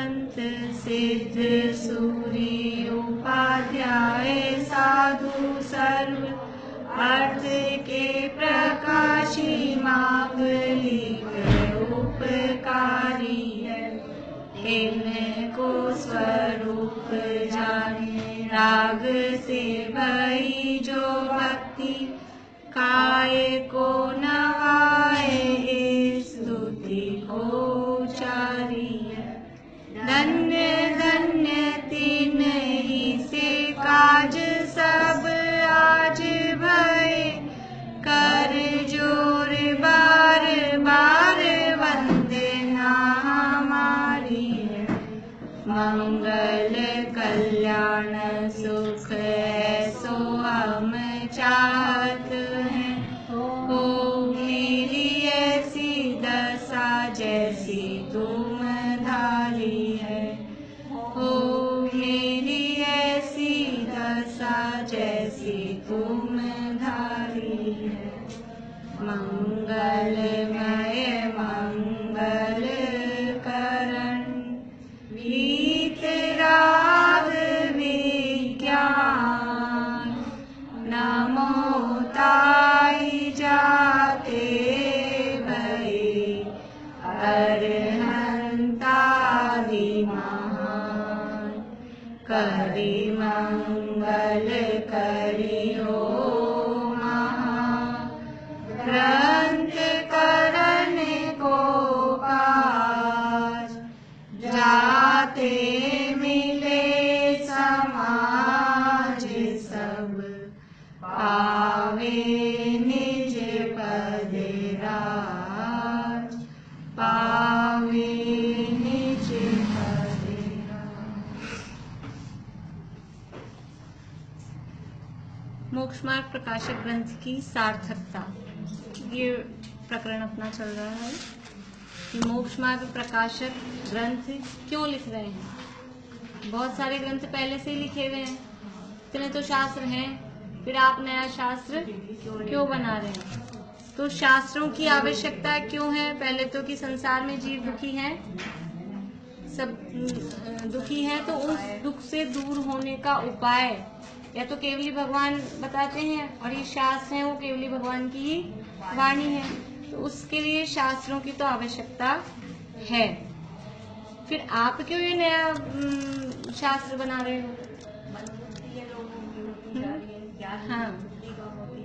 संत सिद्ध सूरी उपाध्याय साधु सर्व अर्थ के प्रकाशी मावलिक उपकारी है। इनको स्वरूप जाने राग से भई जो भक्ति काय को नवाए स्तुति को चारी है। धन्य धन्य तीन ही से काज सब आज भय कर जोर बार बार वंदना हमारी है। मंगल कल्याण सुख ऐसो हम चाहत हैं। हो मेरी ऐसी दशा जैसी तुम धारी है। हो मेरी ऐसी दशा जैसी तुम धारी है। मंगलमय मंगल करण वीतराग विज्ञान नमो ताई जाते भई अरहंतादि महान। करि मंगल करि हो ग्रंथ करण को पास जाते मिले समाज सब पावे निज पद राज। पावे निज पद राज। मोक्ष मार्ग प्रकाशक ग्रंथ की सार्थकता, ये प्रकरण अपना चल रहा है कि मोक्ष मार्ग प्रकाशक ग्रंथ क्यों लिख रहे हैं। बहुत सारे ग्रंथ पहले से ही लिखे हुए हैं, इतने तो शास्त्र हैं, फिर आप नया शास्त्र क्यों बना रहे हैं। तो शास्त्रों की आवश्यकता क्यों है। पहले तो कि संसार में जीव दुखी हैं, सब दुखी हैं, तो उस दुख से दूर होने का उपाय या तो केवली भगवान बताते हैं, और ये शास्त्र हैं वो केवली भगवान की ही वाणी है। तो उसके लिए शास्त्रों की तो आवश्यकता है। फिर आप क्यों ये नया शास्त्र बना रहे हो। हाँ,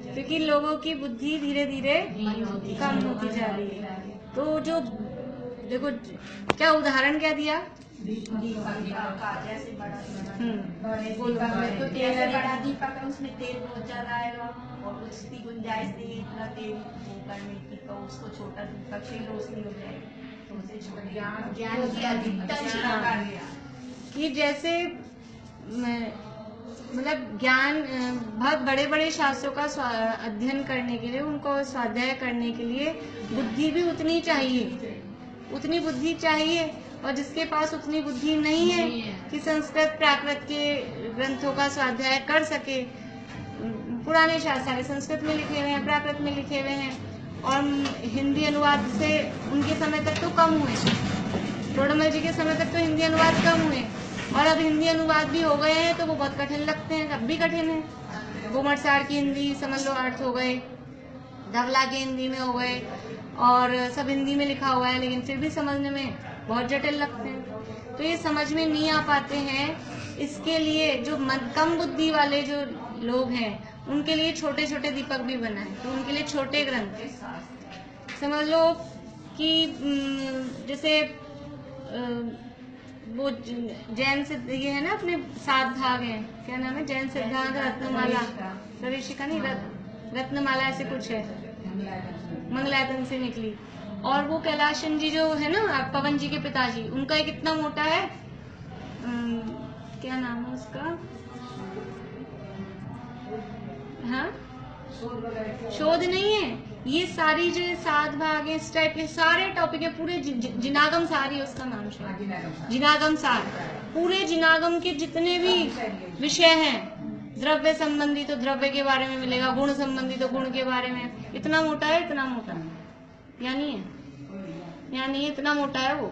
क्योंकि लोगों की बुद्धि धीरे धीरे कम होती जा रही है। तो जो देखो क्या उदाहरण क्या दिया। तो तेल बड़ा दीपक है, उसमें तेल बहुत ज्यादा आएगा और उसकी गुंजाइश नहीं है इतना तेल वो करने की, तो उसको छोटा दीपक से रोशनी हो जाएगी। तो उसे ज्ञान की अधिकतम कि जैसे मतलब ज्ञान बहुत बड़े बड़े शास्त्रों का अध्ययन करने के लिए, उनको स्वाध्याय करने के लिए बुद्धि भी उतनी चाहिए, उतनी बुद्धि चाहिए। और जिसके पास उतनी बुद्धि नहीं है कि संस्कृत प्राकृत के ग्रंथों का स्वाध्याय कर सके, पुराने शास्त्र संस्कृत में लिखे हुए हैं, प्राकृत में लिखे हुए हैं, और हिंदी अनुवाद से उनके समय तक तो कम हुए, टोडरमल जी के समय तक तो हिंदी अनुवाद कम हुए, और अब हिंदी अनुवाद भी हो गए हैं तो वो बहुत कठिन लगते हैं, अब भी कठिन है। बोमरसार की हिंदी समझ लो अर्थ हो गए, धवला की हिंदी में हो गए, और सब हिंदी में लिखा हुआ है, लेकिन फिर भी समझने में बहुत जटिल लगते हैं। तो ये समझ में नहीं आ पाते हैं। इसके लिए जो कम बुद्धि वाले जो लोग हैं उनके लिए छोटे छोटे दीपक भी बनाए, तो उनके लिए छोटे ग्रंथ समझ लो कि जैसे वो जैन सिद्ध ये है ना, अपने 7 भाग हैं, क्या नाम है, जैन सिद्धांत रत्नमाला, प्रवेशिका नहीं, रत्नमाला ऐसे कुछ है, मंगलायतन से निकली। और वो कैलाशन जी जो है ना, पवन जी के पिताजी, उनका एक इतना मोटा है, क्या नाम है उसका, हाँ शोध नहीं है, ये सारी जो 7 भाग है, इस टाइप के सारे टॉपिक है, पूरे जिनागम सार ही उसका नाम है, जिनागम सार, पूरे जिनागम के जितने भी विषय हैं, द्रव्य संबंधी तो द्रव्य के बारे में मिलेगा, गुण संबंधी तो गुण के बारे में, इतना मोटा है, इतना मोटा, या नहीं है, इतना मोटा है वो।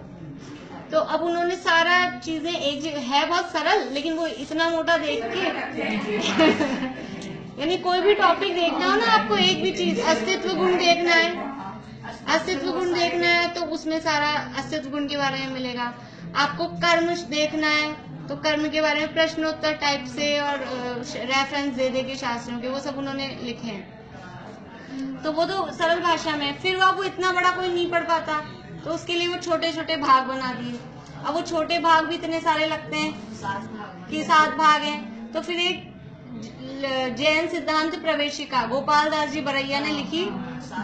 तो अब उन्होंने सारा चीजें एक जगह, है बहुत सरल लेकिन वो इतना मोटा देख के यानी कोई भी टॉपिक देखना हो ना आपको, एक भी चीज अस्तित्व गुण देखना है, अस्तित्व गुण देखना है तो उसमें सारा अस्तित्व गुण के बारे में मिलेगा। आपको कर्म देखना है तो कर्म के बारे में प्रश्नोत्तर टाइप से और रेफरेंस दे दे के शास्त्रों के, वो सब उन्होंने लिखे हैं। तो वो तो सरल भाषा में, फिर वो इतना बड़ा कोई नहीं पढ़ पाता तो उसके लिए वो छोटे छोटे भाग बना दिए। अब वो छोटे भाग भी इतने सारे लगते हैं कि 7 भाग हैं। तो फिर एक जैन सिद्धांत प्रवेशिका गोपाल दास जी बरैया ने लिखी,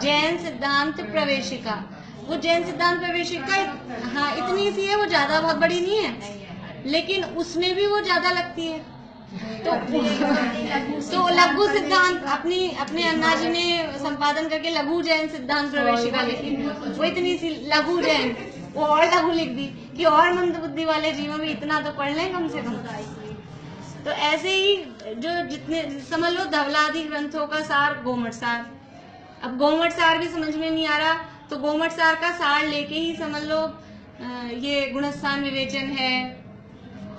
जैन सिद्धांत प्रवेशिका। वो जैन सिद्धांत प्रवेशिका हाँ इतनी सी है, वो ज्यादा बहुत बड़ी नहीं है लेकिन उसमें भी वो ज्यादा लगती है। तो लघु सिद्धांत अपने अन्ना जी ने संपादन करके लघु जैन सिद्धांत प्रवेशिका लिखी, वो इतनी सी लघु जैन, वो और लघु लिख दी कि और मंद बुद्धि वाले जीवों में इतना तो पढ़ लें कम से कम। तो ऐसे ही जो जितने समझ लो धवलादि ग्रंथों का सार गोमट सार। अब गोमट सार भी समझ में नहीं आ रहा तो गोमट सार का सार लेके ही समझ लो ये गुणस्थान विवेचन है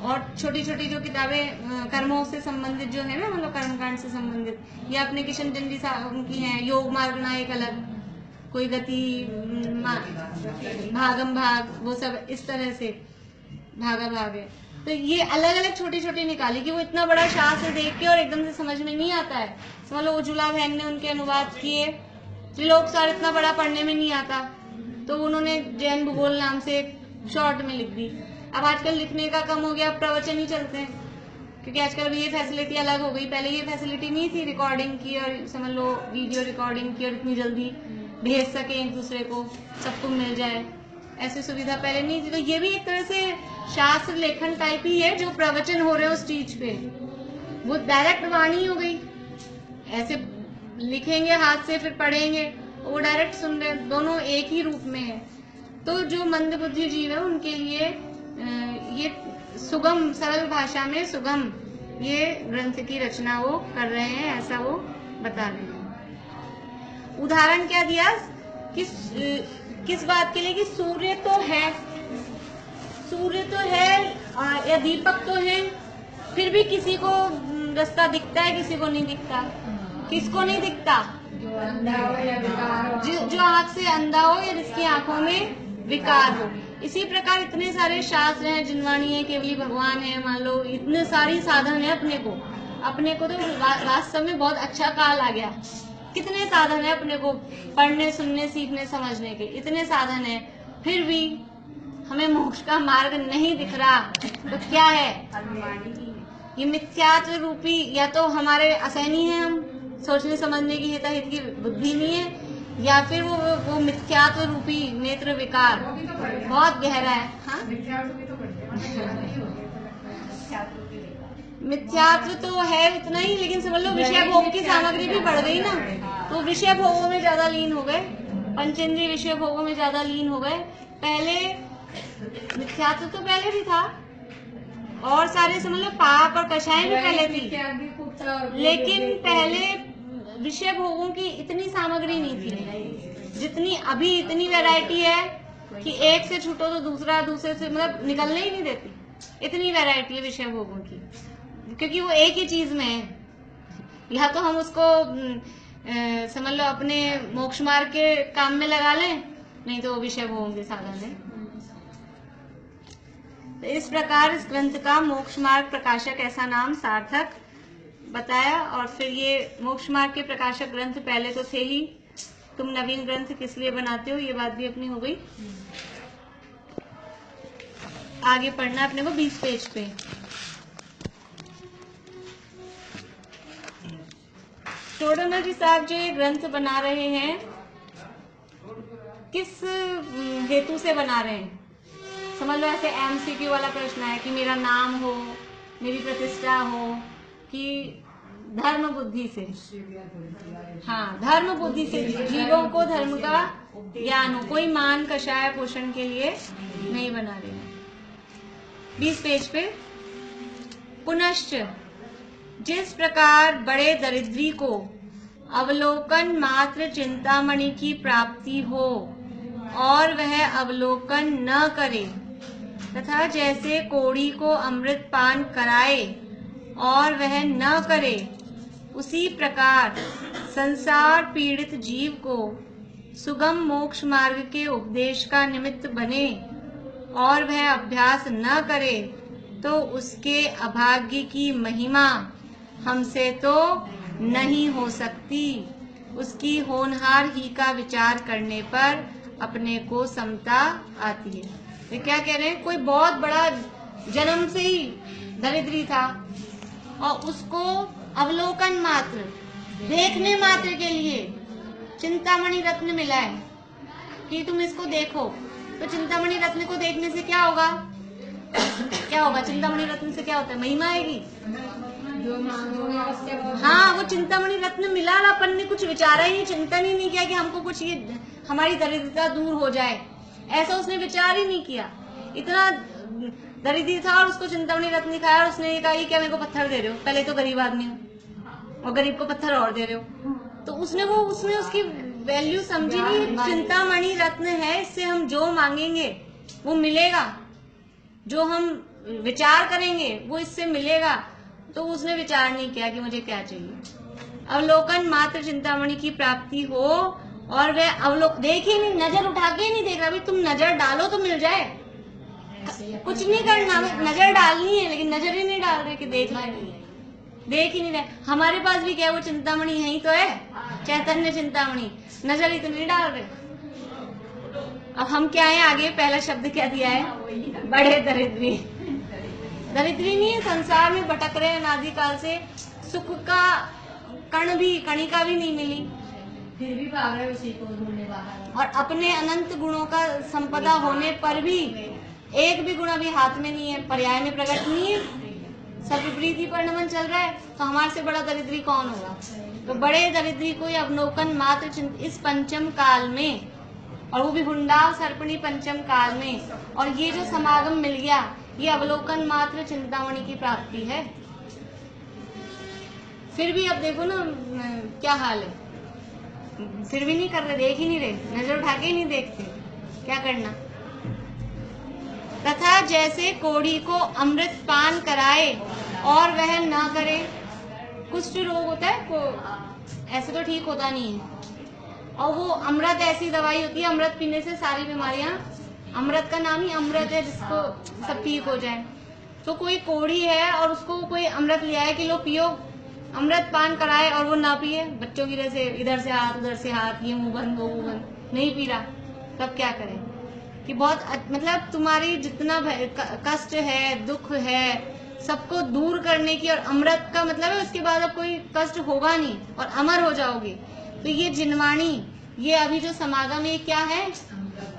और छोटी छोटी जो किताबें कर्मों से संबंधित जो है ना, मतलब कर्मकांड से संबंधित, ये अपने किशन चंदी साहब उनकी हैं, योग मार्ग ना एक अलग, कोई गति भागम भाग, वो सब इस तरह से भागा भाग है। तो ये अलग अलग छोटी छोटी निकाली कि वो इतना बड़ा शास्त्र देख के और एकदम से समझ में नहीं आता है। समझ लो उज्ज्वला बहन ने उनके अनुवाद किए, त्रिलोक सार इतना बड़ा पढ़ने में नहीं आता तो उन्होंने जैन भूगोल नाम से एक शॉर्ट में लिख दी। अब आजकल लिखने का कम हो गया, प्रवचन ही चलते हैं क्योंकि आजकल ये फैसिलिटी अलग हो गई। पहले ये फैसिलिटी नहीं थी रिकॉर्डिंग की और समझ लो वीडियो रिकॉर्डिंग की और इतनी जल्दी भेज सके एक दूसरे को, सबको मिल जाए, ऐसी सुविधा पहले नहीं थी। तो ये भी एक तरह से शास्त्र लेखन टाइप ही है, जो प्रवचन हो रहे हैं उस चीज पे वो डायरेक्ट वाणी हो गई। ऐसे लिखेंगे हाथ से फिर पढ़ेंगे, वो डायरेक्ट सुन रहे, दोनों एक ही रूप में है। तो जो मंद बुद्धि जीव है उनके लिए ये सुगम सरल भाषा में सुगम ये ग्रंथ की रचना वो कर रहे हैं, ऐसा वो बता रहे हैं। उदाहरण क्या दिया किस बात के लिए कि सूर्य तो है या दीपक तो है, फिर भी किसी को रास्ता दिखता है किसी को नहीं दिखता। किसको नहीं दिखता? जो आंख से अंधा हो या जिसकी आंखों में विकार हो। इसी प्रकार इतने सारे शास्त्र हैं, जिनवाणी है, केवली भगवान है, मान लो इतने सारी साधन है अपने को तो वास्तव में बहुत अच्छा काल आ गया। कितने साधन है अपने को पढ़ने सुनने सीखने समझने के, इतने साधन है, फिर भी हमें मोक्ष का मार्ग नहीं दिख रहा। तो क्या है ये? मिथ्यात्व रूपी, या तो हमारे असहनीय है, हम सोचने समझने की हिताहित की बुद्धि नहीं है, या फिर वो मिथ्यात्व रूपी नेत्र विकार बहुत गहरा है। हाँ मिथ्यात्व तो है उतना ही, लेकिन समझ लो विषय भोग की सामग्री भी बढ़ गई ना, तो विषय भोगों में ज्यादा लीन हो गए, पंचेंद्रिय विषय भोगों में ज्यादा लीन हो गए। पहले मिथ्यात्व तो पहले भी था और सारे समझ लो पाप और कषाय भी पहले थी, लेकिन पहले विषय भोगों की इतनी सामग्री नहीं थी जितनी अभी। इतनी वैरायटी है कि एक से छूटो तो दूसरे से मतलब निकलने ही नहीं देती, इतनी वैरायटी है विषय भोगों की, क्योंकि वो एक ही चीज में है। या तो हम उसको समझ लो अपने मोक्ष मार्ग के काम में लगा लें, नहीं तो विषय भोगों के साधन है। तो इस प्रकार इस ग्रंथ का मोक्ष मार्ग प्रकाशक ऐसा नाम सार्थक बताया। और फिर ये मोक्ष मार्ग के प्रकाशक ग्रंथ पहले तो थे ही, तुम नवीन ग्रंथ किस लिए बनाते हो, ये बात भी अपनी हो गई। आगे पढ़ना अपने को 20 पेज पे। टोडरमल जी साहब जो ये ग्रंथ बना रहे हैं, किस हेतु से बना रहे हैं? समझ लो ऐसे MCQ वाला प्रश्न है कि मेरा नाम हो, मेरी प्रतिष्ठा हो, कि धर्म बुद्धि से। हाँ, धर्म बुद्धि से जीवों को धर्म का ज्ञान हो, कोई मान कषाय पोषण के लिए नहीं बना रहे हैं। 20 पेज पे पुनश्च जिस प्रकार बड़े दरिद्री को अवलोकन मात्र चिंतामणि की प्राप्ति हो और वह अवलोकन न करे, तथा जैसे कोढ़ी को अमृत पान कराए और वह न करे, उसी प्रकार संसार पीड़ित जीव को सुगम मोक्ष मार्ग के उपदेश का निमित्त बने और वह अभ्यास न करे, तो उसके अभाग्य की महिमा हमसे तो नहीं हो सकती। उसकी होनहार ही का विचार करने पर अपने को समता आती है। तो क्या कह रहे हैं, कोई बहुत बड़ा जन्म से ही दरिद्री था और उसको अवलोकन मात्र, देखने मात्र के लिए चिंतामणि रत्न मिला है कि तुम इसको देखो। तो चिंतामणि रत्न को देखने से क्या होगा? क्या होगा? चिंतामणि रत्न से क्या होता है? महिमा आएगी। हाँ, वो चिंतामणि रत्न मिला और अपन ने कुछ विचारा ही नहीं, चिंतन ही नहीं किया कि हमको कुछ ये हमारी दरिद्रता दूर हो जाए, ऐसा उसने विचार ही नहीं किया। इतना दरिद्री था और उसको चिंतामणि रत्न दिखाया और उसने ये कहा, ये क्या मेरे को पत्थर दे रहे हो? पहले तो गरीब आदमी हो और गरीब को पत्थर और दे रहे हो। तो उसने उसकी वैल्यू समझी नहीं। चिंतामणि रत्न है, इससे हम जो मांगेंगे वो मिलेगा, जो हम विचार करेंगे वो इससे मिलेगा। तो उसने विचार नहीं किया कि मुझे क्या चाहिए। अवलोकन मात्र चिंतामणि की प्राप्ति हो और वह देख ही नहीं, नजर उठा के ही नहीं देख रहा। भाई तुम नजर डालो तो मिल जाए, कुछ नहीं करना, नजर डालनी है, लेकिन नजर ही नहीं डाल रहे कि देख ही नहीं रहे। हमारे पास भी क्या है, वो चिंतामणि यही तो है, चैतन्य चिंतामणि, नजर इतनी नहीं डाल रहे। अब हम क्या है, आगे पहला शब्द क्या दिया है, बड़े दरिद्री। दरिद्री नहीं है, संसार में भटक रहे हैं अनादिकाल से, सुख का कणिका भी नहीं मिली, फिर भी भाग रहे उसी को ढूंढने बाहर। और अपने अनंत गुणों का संपदा होने पर भी एक भी गुण अभी हाथ में नहीं है, पर्याय में प्रकट नहीं है, सब विपरीत ही परिणमन चल रहा है। तो हमारे से बड़ा दरिद्री कौन होगा? तो बड़े दरिद्री को अवलोकन मात्र इस पंचम काल में, और वो भी हुंडाव सर्पणी पंचम काल में, और ये जो समागम मिल गया, ये अवलोकन मात्र चिंतामणि की प्राप्ति है। फिर भी अब देखो ना क्या हाल है, फिर भी नहीं कर रहे, देख ही नहीं रहे, नजर उठा के ही नहीं देखते, क्या करना। तथा जैसे कोढ़ी को अमृत पान कराए और वह न करे, कुष्ठ रोग होता है, ऐसे तो ठीक होता नहीं है, और वो अमृत ऐसी दवाई होती है, अमृत पीने से सारी बीमारियां, अमृत का नाम ही अमृत है, जिसको सब ठीक हो जाए। तो कोई कोढ़ी है और उसको कोई अमृत ले आए कि लो पियो, अमृत पान कराए और वो ना पिए, बच्चों की जैसे इधर से हाथ उधर से हाथ, ये मुंह बंद वो मुंह बंद, नहीं पी रहा, तब क्या करें? कि बहुत मतलब तुम्हारी जितना कष्ट है, दुख है, सबको दूर करने की, और अमृत का मतलब है उसके बाद अब कोई कष्ट होगा नहीं और अमर हो जाओगे। तो ये जिनवाणी, ये अभी जो समागम है क्या है?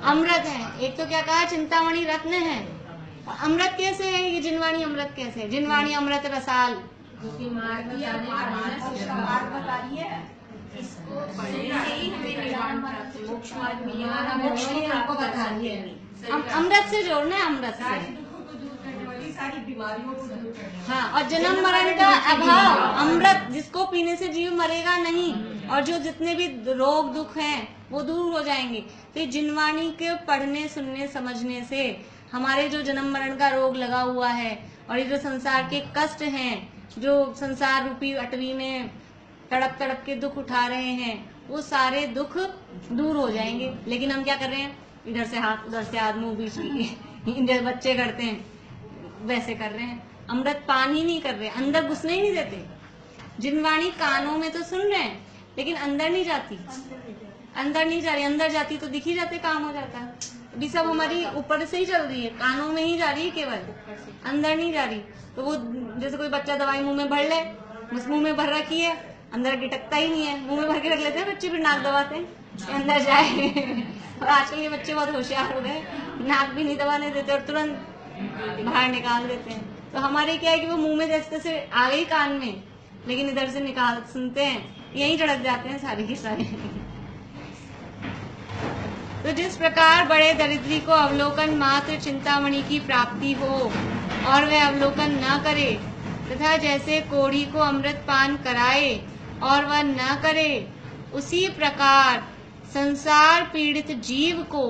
अमृत है। एक तो क्या कहा, चिंतामणि रत्न है, और अमृत कैसे है ये जिनवाणी? अमृत कैसे है? जिनवाणी अमृत रसाल, मार्ग बता रही है, इसको पढ़ने से ही हमें मोक्ष मार्ग मिलेगा, मोक्ष को बता रही है। अमृत से जोड़ना है, अमृत से सारी बीमारियों को दूर करना। हाँ, और जन्म मरण का अभाव, अमृत जिसको पीने से जीव मरेगा नहीं, और जो जितने भी रोग दुख हैं वो दूर हो जाएंगे। तो जिनवाणी के पढ़ने सुनने समझने से हमारे जो जन्म मरण का रोग लगा हुआ है, और ये जो संसार के कष्ट हैं, जो संसार रूपी अटवी में तड़प तड़प के दुख उठा रहे हैं, वो सारे दुख दूर हो जाएंगे। लेकिन हम क्या कर रहे हैं, इधर से हाथ उधर से हाथ, मुंह बीच में बच्चे करते हैं वैसे कर रहे हैं, अमृत पान ही नहीं कर रहे, अंदर घुसने ही नहीं देते। जिनवाणी कानों में तो सुन रहे हैं लेकिन अंदर नहीं जाती, अंदर नहीं जा रही, अंदर जाती तो दिख ही जाते, काम हो जाता। अभी सब हमारी ऊपर से ही चल रही है, कानों में ही जा रही है केवल, अंदर नहीं जा रही। तो वो जैसे कोई बच्चा दवाई मुंह में भर ले, बस मुंह में भर रखी है, अंदर गिटकता ही नहीं है, मुंह में भर के रख लेते हैं बच्चे, फिर नाक दबाते हैं अंदर जाए। और आजकल के बच्चे बहुत होशियार हो गए, नाक भी नहीं दबाने देते और तुरंत बाहर निकाल देते हैं। तो हमारे क्या है कि वो मुंह में जैसे तैसे आ गई कान में, लेकिन इधर से निकाल सुनते हैं, यहीं झड़क जाते हैं सारी की सारी। तो जिस प्रकार बड़े दरिद्री को अवलोकन मात्र चिंतामणि की प्राप्ति हो और वह अवलोकन न करे, तथा जैसे कोढ़ी को अमृत पान कराए और वह न करे, उसी प्रकार संसार पीड़ित जीव को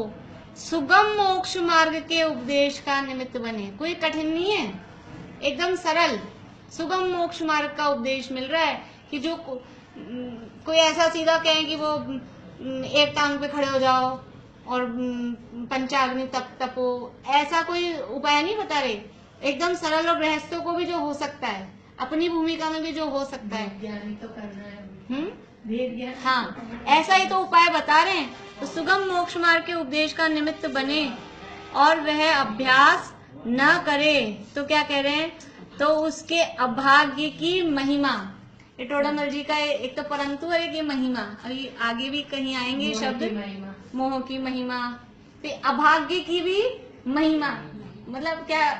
सुगम मोक्ष मार्ग के उपदेश का निमित्त बने। कोई कठिन नहीं है, एकदम सरल सुगम मोक्ष मार्ग का उपदेश मिल रहा है कि जो कोई ऐसा सीधा कहे कि वो एक टांग पे खड़े हो जाओ और पंचाग्नि तपो, ऐसा कोई उपाय नहीं बता रहे। एकदम सरल और गृहस्थों को भी जो हो सकता है, अपनी भूमिका में भी जो हो सकता है, ज्ञानी तो करना है। हाँ, ऐसा ही तो उपाय बता रहे हैं। तो सुगम मोक्ष मार्ग के उपदेश का निमित्त बने और वह अभ्यास न करे तो क्या कह रहे हैं, तो उसके अभाग्य की महिमा। ये टोडामल जी का एक तो परंतु है, एक ये महिमा, अभी आगे भी कहीं आएंगे शब्द, मोह की महिमा, फिर अभाग्य की भी महिमा। मतलब क्या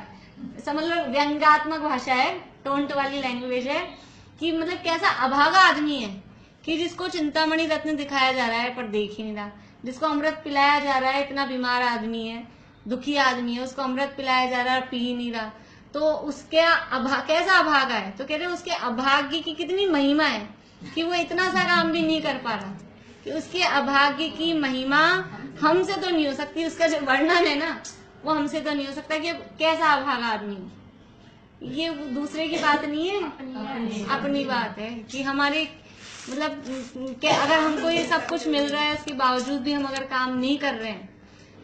समझ लो, व्यंग्यात्मक भाषा है, टोंट वाली लैंग्वेज है कि मतलब कैसा अभागा आदमी है कि जिसको चिंतामणि रत्न दिखाया जा रहा है पर देख ही नहीं रहा, जिसको अमृत पिलाया जा रहा है, इतना बीमार आदमी है, दुखी आदमी है, उसको अमृत पिलाया जा रहा है, पी ही नहीं रहा, तो उसके कैसा अभागा है। तो कह रहे उसके अभाग्य की कितनी महिमा है कि वो इतना सा काम भी नहीं कर पा रहा, कि उसके अभाग्य की महिमा हमसे तो नहीं हो सकती। उसका जो वर्णन है ना, वो हमसे तो नहीं हो सकता कि कैसा अभागा आदमी है। ये दूसरे की बात नहीं है, अपनी बात है कि हमारे मतलब कि अगर हमको ये सब कुछ मिल रहा है, उसके बावजूद भी हम अगर काम नहीं कर रहे हैं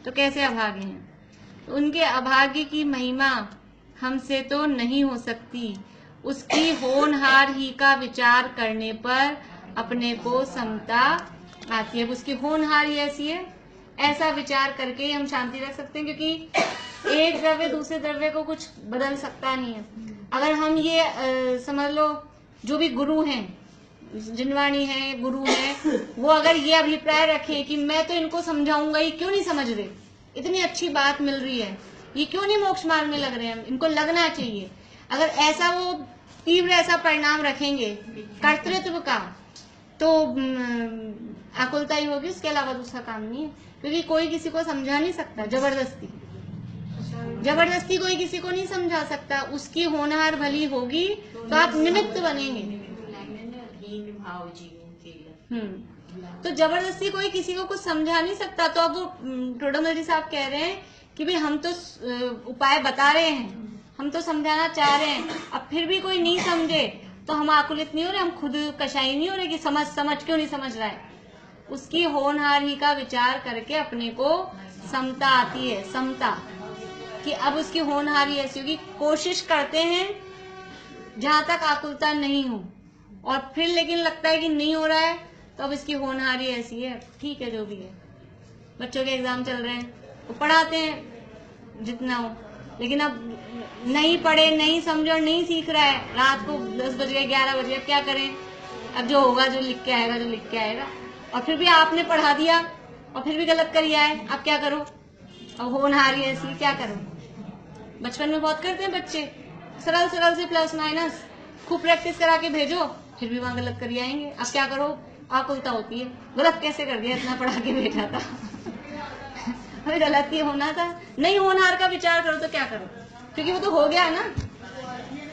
तो कैसे अभागे हैं। तो उनके अभाग्य की महिमा हमसे तो नहीं हो सकती, उसकी होनहार ही का विचार करने पर अपने को समता आती है। उसकी होनहार ही ऐसी है, ऐसा विचार करके ही हम शांति रख सकते हैं, क्योंकि एक द्रव्य दूसरे द्रव्य को कुछ बदल सकता नहीं है। अगर हम ये समझ लो, जो भी गुरु हैं, जिनवाणी है, गुरु है, वो अगर ये अभिप्राय रखें कि मैं तो इनको समझाऊंगा, ये क्यों नहीं समझ रहे, इतनी अच्छी बात मिल रही है, ये क्यों नहीं मोक्ष मार्ग में लग रहे हैं, इनको लगना चाहिए। अगर ऐसा वो तीव्र ऐसा परिणाम रखेंगे कर्तृत्व का, तो आकुलता ही होगी, उसके अलावा दूसरा काम नहीं है। क्योंकि कोई किसी को समझा नहीं सकता, जबरदस्ती कोई किसी को नहीं समझा सकता। उसकी होनहार भली होगी तो आप निमित्त बनेंगे। तो जबरदस्ती कोई किसी को कुछ समझा नहीं सकता। तो अब वो टोडामल जी साहब कह रहे हैं कि भाई हम तो उपाय बता रहे हैं, हम तो समझाना चाह रहे हैं, अब फिर भी कोई नहीं समझे तो हम आकुलित नहीं हो रहे, हम खुद कशाई नहीं हो रहे कि समझ क्यों नहीं समझ रहा है। उसकी होनहार ही का विचार करके अपने को समता आती है, समता कि अब उसकी होनहारी ऐसी होगी। कोशिश करते हैं जहां तक आकुलता नहीं हो, और फिर लेकिन लगता है कि नहीं हो रहा है, तो अब इसकी होनहारी ऐसी है, ठीक है जो भी है। बच्चों के एग्जाम चल रहे हैं, वो पढ़ाते हैं जितना हो, लेकिन अब नहीं पढ़े, नहीं समझे और नहीं सीख रहा है, रात को 10 बज गए 11 बज गए, क्या करें। अब जो होगा, जो लिख के आएगा, और फिर भी आपने पढ़ा दिया और फिर भी गलत कर आए, अब क्या करो। अब होनहारी ऐसी, क्या करो। बचपन में बहुत करते हैं बच्चे, सरल से प्लस माइनस खूब प्रैक्टिस करा के भेजो, फिर भी वहां गलत कर आएंगे। अब क्या करो, आकुलता होती है, गलत कैसे कर दिया, इतना पढ़ा के भेजा था अरे गलत ही होना था। नहीं होनहार का विचार करो तो क्या करो, क्योंकि वो तो हो गया ना,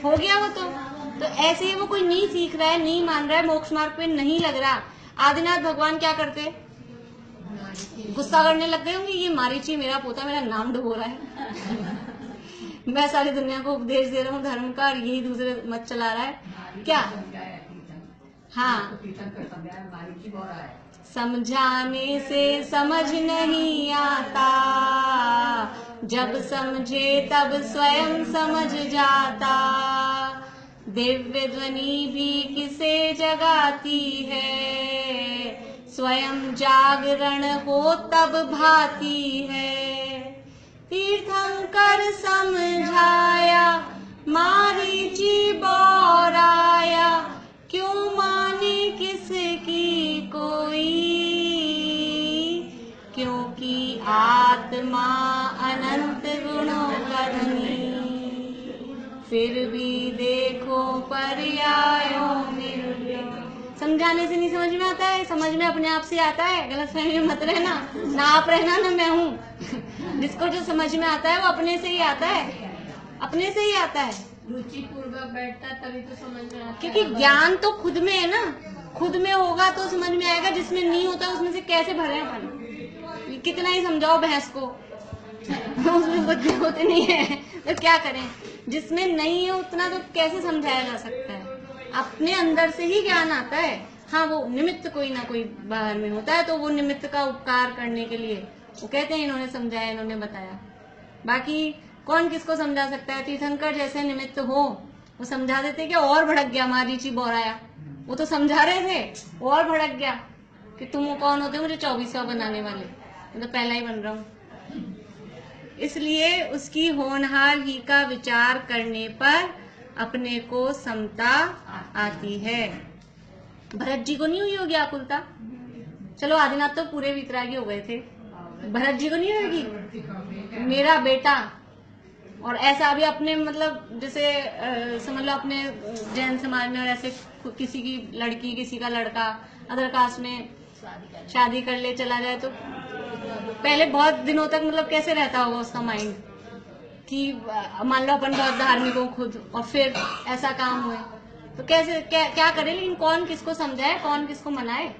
हो गया वो तो ऐसे ही वो कोई नहीं सीख रहा है, नहीं मान रहा है, मोक्ष मार्ग पे नहीं लग रहा। आदिनाथ भगवान क्या करते, गुस्सा करने लग गए होंगे, ये मारीची मेरा पोता मेरा नाम डुबो रहा है मैं सारी दुनिया को उपदेश दे रहा हूँ धर्म का, और यही दूसरे मत चला रहा है क्या। हाँ, समझाने से समझ नहीं आता, जब समझे तब स्वयं समझ जाता। दिव्य ध्वनि भी किसे जगाती है, स्वयं जागरण हो तब भाती है। तीर्थंकर समझाया, मारीची बौराया, क्यों माने किसकी कोई, क्योंकि आत्मा अनंत गुणों का धनी। फिर भी देखो पर्यायों में, समझाने से नहीं समझ में आता है, समझ में अपने आप से आता है। गलत फहमी में मत रहना, ना आप रहना ना मैं हूँ जिसको जो समझ में आता है वो अपने से ही आता है, अपने से ही आता है। रुचि पूर्वक बैठता तभी तो समझ में आता है, क्योंकि ज्ञान तो खुद में है ना, खुद में होगा तो समझ में आएगा, जिसमें नहीं होता उसमें से कैसे भरे अपन। कितना ही समझाओ भैंस को उसमें बुद्धि उतनी है, तो क्या करें। जिसमें नहीं है उतना तो कैसे समझाया जा सकता है। अपने अंदर से ही ज्ञान आता है। हाँ, वो निमित्त कोई ना कोई बाहर में होता है, तो वो निमित्त का उपकार करने के लिए वो कहते हैं इन्होंने समझाया, इन्होंने बताया। बाकी कौन किसको समझा सकता है। तीर्थंकर जैसे निमित्त हो वो समझा देते कि और भड़क गया, मारीची बोराया, वो तो समझा रहे थे और भड़क गया कि तुम कौन होते हो मुझे 24वां बनाने वाले, मैं तो पहला ही बन रहा हूँ। इसलिए उसकी होनहार ही का विचार करने पर अपने को समता आती है। भरत जी को नहीं हुई होगी आकुलता, चलो आदिनाथ तो पूरे वितरागी हो गए थे, भरत जी को नहीं होगी मेरा बेटा। और ऐसा अभी अपने मतलब जैसे समझ लो अपने जैन समाज में, और ऐसे किसी की लड़की किसी का लड़का अदर कास्ट में शादी कर ले चला जाए, तो पहले बहुत दिनों तक मतलब कैसे रहता होगा उसका माइंड कि मान लो अपन बहुत धार्मिक हो खुद और फिर ऐसा काम हुए तो कैसे क्या करे। लेकिन कौन किसको समझाए, कौन किसको मनाए,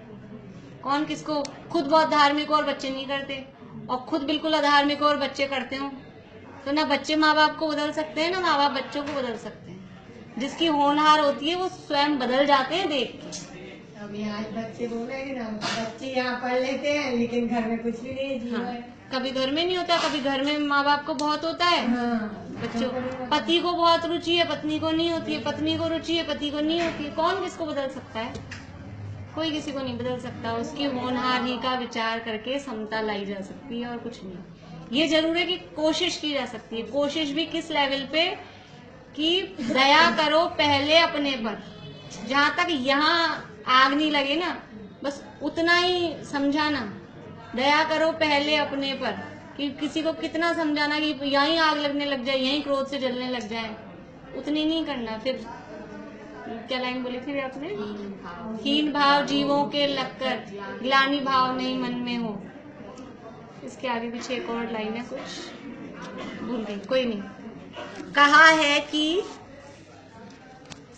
कौन किसको। खुद बहुत धार्मिक हो और बच्चे नहीं करते, और खुद बिल्कुल अधार्मिक हो और बच्चे करते हो, तो ना बच्चे माँ बाप को बदल सकते हैं ना माँ बाप बच्चों को बदल सकते हैं। जिसकी होनहार होती है वो स्वयं बदल जाते हैं देख के। अब यहाँ बच्चे बोलेंगे ना, बच्चे यहाँ पढ़ लेते हैं लेकिन घर में कुछ भी नहीं जीवन हाँ, कभी घर में नहीं होता, कभी घर में माँ बाप को बहुत होता है। हाँ, बच्चों पति को बहुत रुचि है, पत्नी को नहीं होती है, पत्नी को रुचि है, पति को नहीं होती है। कौन किसको बदल सकता है? कोई किसी को नहीं बदल सकता। उसकी होनहार ही का विचार करके समता लाई जा सकती है और कुछ नहीं। ये जरूर है कि कोशिश की जा सकती है। कोशिश भी किस लेवल पे कि दया करो पहले अपने पर, जहां तक यहाँ आग नहीं लगे ना बस उतना ही समझाना। दया करो पहले अपने पर, कि किसी को कितना समझाना कि यहीं आग लगने लग जाए, यहीं क्रोध से जलने लग जाए, उतनी नहीं करना। फिर क्या लाइन बोली थी आपने? हीन भाव जीवों के लगकर ग्लानि भाव नहीं मन में हो। इसके आगे पीछे एक और लाइन है, कुछ भूल गई, कोई नहीं। कहा है कि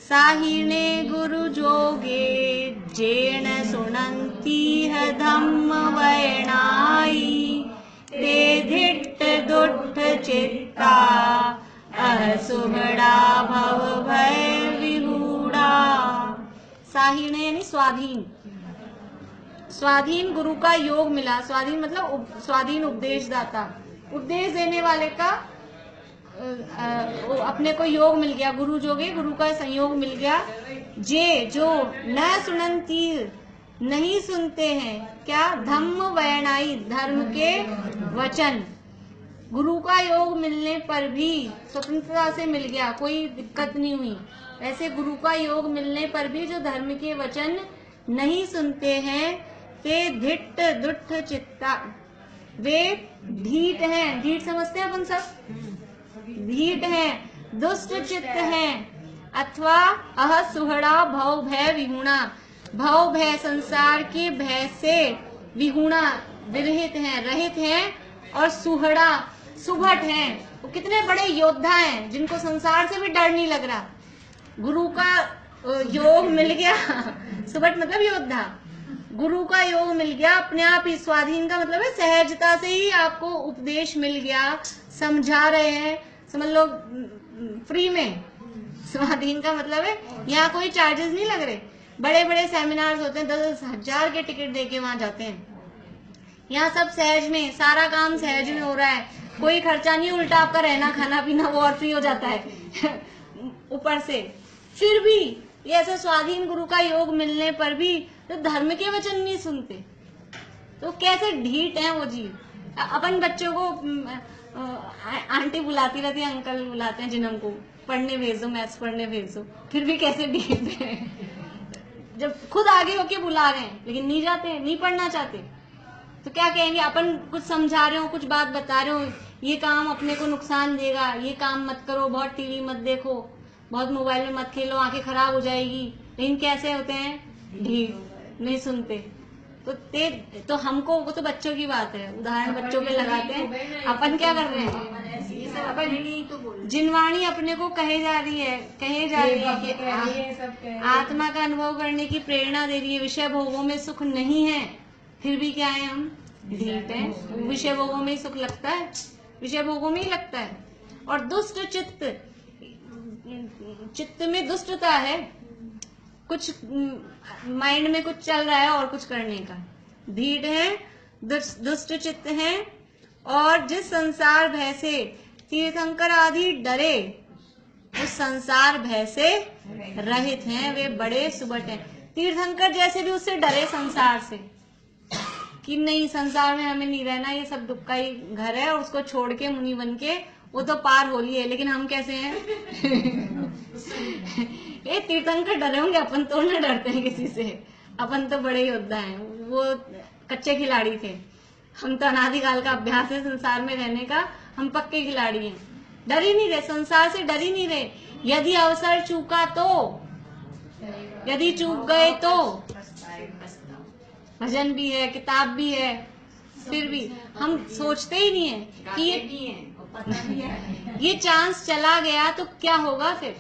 साहिणे गुरु जोगे जेण सुनंती है धम्म वैणाई ते धिट्ट दुट्ठ चित्ता असुभड़ा भव भय विहूड़ा। साहिणे यानी स्वाधीन, स्वाधीन गुरु का योग मिला। स्वाधीन मतलब स्वाधीन उपदेश दाता, उपदेश देने वाले का अपने को योग मिल गया। गुरु जोगे, गुरु का संयोग मिल गया। जे जो न सुनंती नहीं सुनते हैं, क्या? धम्म वैणाई धर्म के वचन। गुरु का योग मिलने पर भी स्वतंत्रता से मिल गया, कोई दिक्कत नहीं हुई। ऐसे गुरु का योग मिलने पर भी जो धर्म के वचन नहीं सुनते हैं, वे धिट्ट दुट्ठ चित्ता, वे ढीठ हैं। ढीठ समझते हैं अपन सब? ढीठ हैं, दुष्ट चित्त हैं, अथवा अह सुहड़ा भव भय विहुणा, भव भय संसार के भय से विहुणा विरहित हैं, रहित हैं, और सुहड़ा सुभट हैं। वो कितने बड़े योद्धा हैं जिनको संसार से भी डर नहीं लग रहा। गुरु का योग मिल गया सुभट मतलब योद्धा। गुरु का योग मिल गया, अपने आप ही। स्वाधीन का मतलब है सहजता से ही आपको उपदेश मिल गया, समझा रहे हैं, समझ लो फ्री में। स्वाधीन का मतलब है यहाँ कोई चार्जेस नहीं लग रहे। बड़े बड़े सेमिनार्स होते हैं, 10-10 हजार के टिकट देके वहां जाते हैं। यहाँ सब सहज में, सारा काम सहज में हो रहा है, कोई खर्चा नहीं। उल्टा आपका रहना खाना पीना वो और फ्री हो जाता है ऊपर से। फिर भी ये ऐसा स्वाधीन गुरु का योग मिलने पर भी तो धर्म के वचन नहीं सुनते, तो कैसे ढीठ हैं वो जीव। अपन बच्चों को आंटी बुलाती रहती है, अंकल बुलाते हैं जिन्हों को पढ़ने भेजो, मैथ्स पढ़ने भेजो, फिर भी कैसे ढीठ हैं। जब खुद आगे होके बुला रहे हैं लेकिन नहीं जाते, नहीं पढ़ना चाहते, तो क्या कहेंगे? अपन कुछ समझा रहे हो, कुछ बात बता रहे हो, ये काम अपने को नुकसान देगा, ये काम मत करो, बहुत टीवी मत देखो, बहुत मोबाइल में मत खेलो, आंखें खराब हो जाएगी। लेकिन कैसे होते हैं? ढीठ, नहीं सुनते। तो हमको, वो तो बच्चों की बात है, उदाहरण बच्चों पे लगाते हैं। अपन क्या कर रहे हैं? अपन जिनवाणी अपने को कहे जा रही है कि आत्मा का अनुभव करने की प्रेरणा दे रही है, विषय भोगों में सुख नहीं है, फिर भी क्या है? हम ढीठ है, विषय भोगों में ही सुख लगता है, विषय भोगों में ही लगता है। और दुष्ट चित्त, चित्त में दुष्टता है, कुछ माइंड में कुछ चल रहा है और कुछ करने का। ढीठ है, दुष्ट चित्त है, और जिस संसार भय से तीर्थंकर आदि डरे, उस संसार भय से रहित हैं, वे बड़े सुबट हैं। तीर्थंकर जैसे भी उससे डरे संसार से, कि नहीं संसार में हमें नहीं रहना, ये सब दुख का ही घर है, और उसको छोड़ के मुनि बन के वो तो पार हो लिए, लेकिन हम कैसे हैं? ये तीर्थंकर डरे होंगे, अपन तो न डरते हैं किसी से, अपन तो बड़े योद्धा हैं, वो कच्चे खिलाड़ी थे, हम तो अनादिकाल का अभ्यास है संसार में रहने का, हम पक्के खिलाड़ी हैं, डर ही नहीं रहे, संसार से डर ही नहीं रहे। यदि अवसर चूका तो, यदि चूक गए तो, भजन भी है, किताब भी है, फिर भी हम सोचते ही नहीं है कि ये चांस चला गया तो क्या होगा, फिर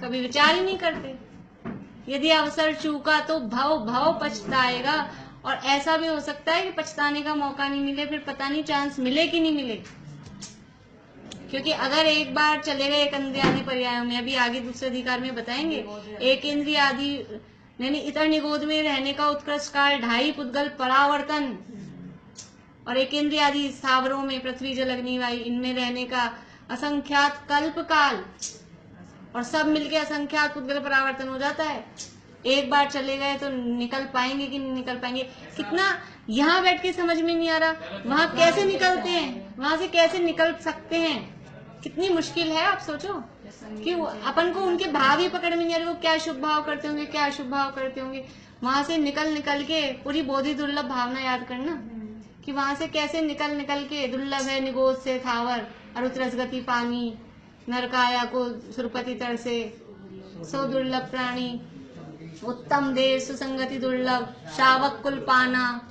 कभी विचार ही नहीं करते। यदि अवसर चूका तो भव भव पछताएगा, और ऐसा भी हो सकता है कि पछताने का मौका नहीं मिले, फिर पता नहीं चांस मिले कि नहीं मिले। क्योंकि अगर एक बार चले गए एक इंद्रियादि पर्यायों में, अभी आगे दूसरे अधिकार में बताएंगे, एक इंद्रिय आदि यानी इतर निगोद में रहने का उत्कृष्ट काल 2.5 पुद्गल परावर्तन, और एक इंद्रिय आदि स्थावरों में पृथ्वी जल अग्नि वायु, इनमें रहने का असंख्यात कल्प काल, और सब मिलके असंख्यात पुद्गल परावर्तन हो जाता है। एक बार चले गए तो निकल पाएंगे कि नहीं निकल पाएंगे, कितना यहाँ बैठ के समझ में नहीं आ रहा, वहां कैसे निकलते हैं, वहां से कैसे निकल सकते हैं, कितनी मुश्किल है। आप सोचो कि अपन को उनके भाव ही पकड़ में नहीं आ रहे, वो क्या शुभ भाव करते होंगे, क्या अशुभ भाव करते होंगे। वहां से निकल के पूरी बोधि दुर्लभ भावना याद करना, कि वहां से कैसे निकल के, दुर्लभ है निगोद से थावर, अरुत्रस गति पानी, नरकाया को सुरपति तर से, सो दुर्लभ प्राणी, उत्तम देश सुसंगति दुर्लभ, शावक कुल पाना,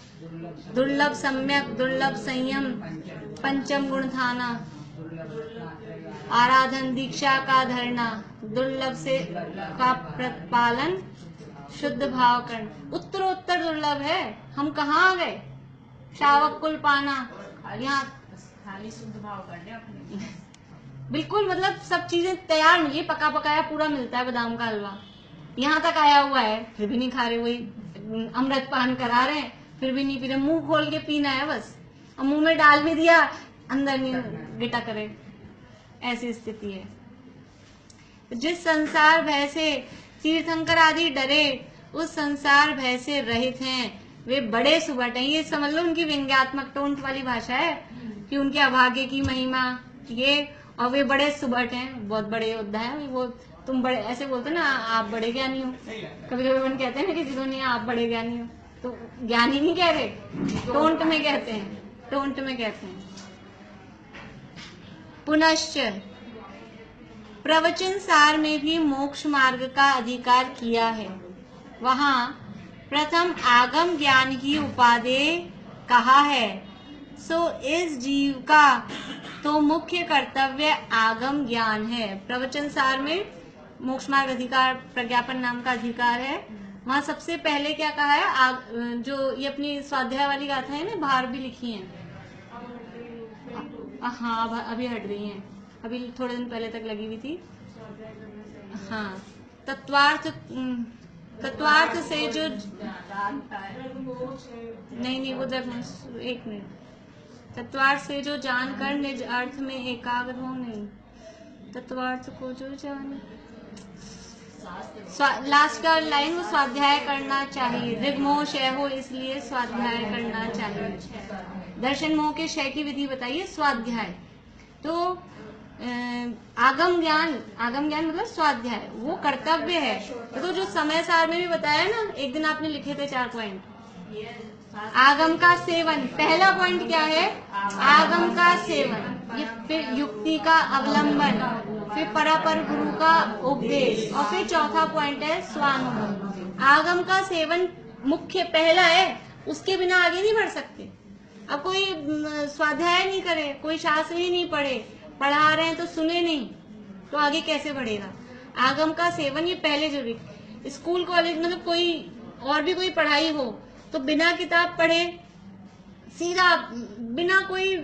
दुर्लभ सम्यक, दुर्लभ संयम, पंचम गुण थाना, आराधन दीक्षा का धरना, दुर्लभ से का प्रतिपालन, शुद्ध भाव करना, उत्तरोत्तर दुर्लभ है। हम कहाँ आ गए? शावक कुल पाना, यहाँ खाली शुद्ध भाव करने अपने, बिल्कुल मतलब सब चीजें तैयार मिली, पका पकाया पूरा मिलता है, बादाम का हलवा यहाँ तक आया हुआ है, फिर भी नहीं खा रहे, वही अमृत पान करा रहे हैं, फिर भी नहीं पी रहे, मुंह खोल के पीना है बस, और मुंह में डाल भी दिया, अंदर नहीं गिटा करे, ऐसी स्थिति है। जिस संसार भय से तीर्थंकर आदि डरे, उस संसार भय से रहित हैं, वे बड़े सुबट हैं। ये समझ लो उनकी व्यंग्यात्मक टोंट वाली भाषा है, कि उनके अभाग्य की महिमा ये, और वे बड़े सुबट हैं, बहुत बड़े योद्धा है वो। तुम बड़े ऐसे बोलते ना, आप बड़े ज्ञानी हो, कभी कभी अपन कहते हैं ना किसी को, नहीं आप बड़े ज्ञानी हो, तो ज्ञानी नहीं कह रहे, टोंट में कहते हैं, टोंट में कहते हैं। पुनश्च प्रवचन सार में भी मोक्ष मार्ग का अधिकार किया है। वहां प्रथम आगम ज्ञान ही उपादेय कहा है, सो इस जीव का तो मुख्य कर्तव्य आगम ज्ञान है। प्रवचन सार में मोक्ष मार्ग अधिकार प्रज्ञापन नाम का अधिकार है। वहां सबसे पहले क्या कहा है, जो ये अपनी स्वाध्याय वाली गाथा है ना, बाहर भी लिखी है, हाँ अभी हट गई हैं, अभी थोड़े दिन पहले तक लगी हुई थी। हाँ, तत्वार्थ से जो नहीं वो एक मिनट, तत्वार्थ से जो जानकर निज अर्थ में एकाग्र हो, नहीं तत्वार्थ को जो जाने, लास्ट का लाइन, वो स्वाध्याय करना चाहिए, ऋग्मोह क्षय हो इसलिए स्वाध्याय करना चाहिए। दर्शन मोह के क्षय की विधि बताइए, स्वाध्याय। तो आगम ज्ञान मतलब स्वाध्याय, वो कर्तव्य है। तो जो समय सार में भी बताया ना, एक दिन आपने लिखे थे 4 पॉइंट, आगम का सेवन, पहला पॉइंट क्या है, आगम का सेवन, ये फिर युक्ति का अवलंबन, फिर परापर गुरु का उपदेश, और फिर चौथा पॉइंट है स्वानुभव। आगम का सेवन मुख्य पहला है, उसके बिना आगे नहीं बढ़ सकते। अब कोई स्वाध्याय नहीं करे, कोई शास्त्र ही नहीं पढ़े, पढ़ा रहे हैं तो सुने नहीं, तो आगे कैसे बढ़ेगा। आगम का सेवन ये पहले जरूरी। स्कूल कॉलेज मतलब कोई और भी कोई पढ़ाई हो तो बिना किताब पढ़े सीधा बिना कोई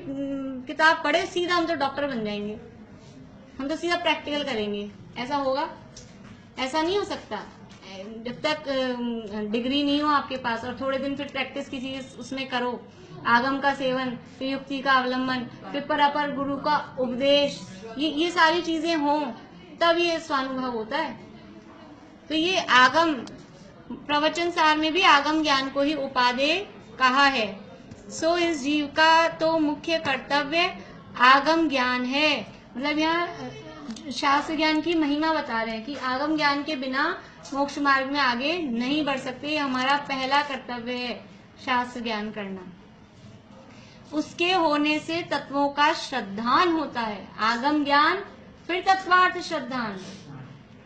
किताब पढ़े सीधा हम तो डॉक्टर बन जाएंगे, हम तो सीधा प्रैक्टिकल करेंगे। ऐसा होगा? ऐसा नहीं हो सकता। जब तक डिग्री नहीं हो आपके पास और थोड़े दिन फिर प्रैक्टिस किसी उसमें करो, आगम का सेवन, फिर युक्ति का अवलंबन, फिर परापर गुरु का उपदेश, ये सारी चीजें हों तब ये स्वानुभव होता है। तो ये आगम प्रवचन सार में भी आगम ज्ञान को ही उपादेय कहा है। सो इस जीव का तो मुख्य कर्तव्य आगम ज्ञान है। मतलब यहाँ शास्त्र ज्ञान की महिमा बता रहे हैं कि आगम ज्ञान के बिना मोक्ष मार्ग में आगे नहीं बढ़ सकते। ये हमारा पहला कर्तव्य है, शास्त्र ज्ञान करना। उसके होने से तत्वों का श्रद्धान होता है। आगम ज्ञान फिर तत्वार्थ श्रद्धान।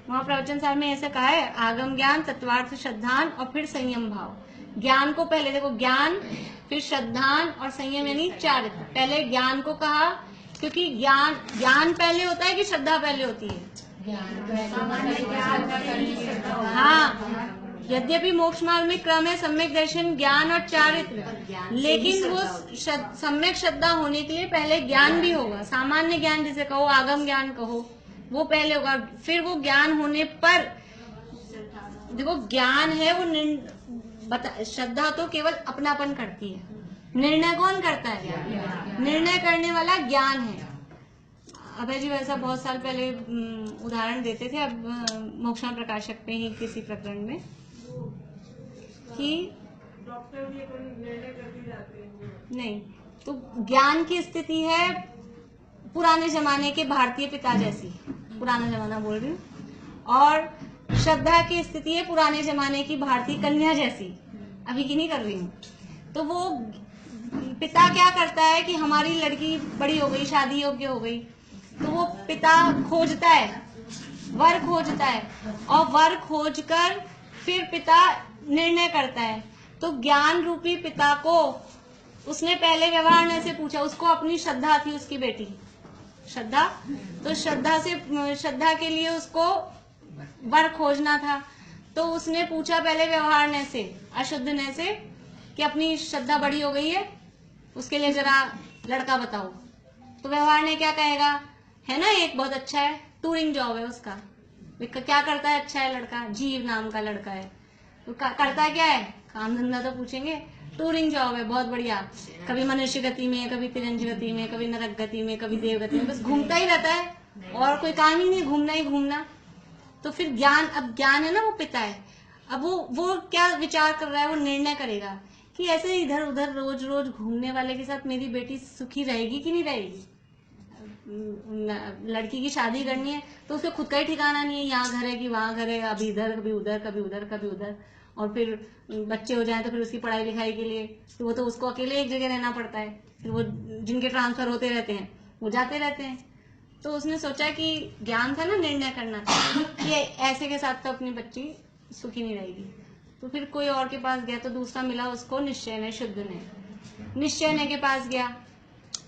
वहां प्रवचन सार में ऐसे कहा है, आगम ज्ञान, तत्वार्थ श्रद्धान और फिर संयम भाव। ज्ञान को पहले देखो, ज्ञान फिर श्रद्धान और संयम यानी चारित्र। पहले ज्ञान को कहा क्योंकि ज्ञान पहले होता है कि श्रद्धा पहले होती है? हाँ, यद्यपि मोक्ष मार्ग में क्रम है सम्यक दर्शन, ज्ञान और चारित्र, लेकिन वो सम्यक श्रद्धा होने के लिए पहले ज्ञान भी होगा। सामान्य ज्ञान जिसे कहो, आगम ज्ञान कहो, वो पहले होगा। फिर वो ज्ञान होने पर देखो, ज्ञान है वो श्रद्धा तो केवल अपनापन करती है, निर्णय कौन करता है? निर्णय करने वाला ज्ञान है। अभय जी वैसा बहुत साल पहले उदाहरण देते थे, अब मोक्षण प्रकाशक पे ही किसी प्रकरण में, कि डॉक्टर भी निर्णय करके जाते हैं। नहीं, तो ज्ञान की स्थिति है पुराने जमाने के भारतीय पिता जैसी, पुराना जमाना बोल रही हूँ, और श्रद्धा की स्थिति है पुराने जमाने की भारतीय कन्या जैसी, अभी की नहीं कर रही हूँ। तो वो पिता क्या करता है कि हमारी लड़की बड़ी हो गई, शादी योग्य हो गई, तो वो पिता खोजता है, वर खोजता है, और वर खोजकर फिर पिता निर्णय करता है। तो ज्ञान रूपी पिता को उसने पहले व्यवहार से पूछा, उसको अपनी श्रद्धा थी, उसकी बेटी श्रद्धा, तो श्रद्धा के लिए उसको वर खोजना था। तो उसने पूछा पहले व्यवहार से, अशुद्ध ने से, कि अपनी श्रद्धा बड़ी हो गई है, उसके लिए जरा लड़का बताओ। तो व्यवहार ने क्या कहेगा, है ना, एक बहुत अच्छा है, टूरिंग जॉब है उसका, क्या करता है, अच्छा है लड़का, जीव नाम का लड़का है, तो करता क्या है, काम धंधा तो पूछेंगे, टूरिंग जॉब है, बहुत बढ़िया, कभी मनुष्य गति में, कभी तिरंज गति में, कभी नरक गति में, कभी देव गति में, बस घूमता ही रहता है, और कोई काम ही नहीं, घूमना ही घूमना। तो फिर ज्ञान, अब ज्ञान है ना, वो पिता है, अब वो क्या विचार कर रहा है, वो निर्णय करेगा कि ऐसे इधर उधर रोज रोज घूमने वाले के साथ मेरी बेटी सुखी रहेगी कि नहीं रहेगी। लड़की की शादी करनी है तो उसके खुद का ही ठिकाना नहीं है, यहाँ घर है कि वहाँ घर है, अभी इधर कभी उधर, कभी उधर कभी उधर, और फिर बच्चे हो जाए तो फिर उसकी पढ़ाई लिखाई के लिए तो वो तो उसको अकेले एक जगह रहना पड़ता है, फिर वो जिनके ट्रांसफर होते रहते हैं वो जाते रहते हैं। तो उसने सोचा कि ज्ञान था ना, निर्णय करना था कि ऐसे के साथ तो अपनी बच्ची सुखी नहीं रहेगी। तो फिर कोई और के पास गया, तो दूसरा मिला उसको निश्चय ने, शुद्ध ने। निश्चय ने के पास गया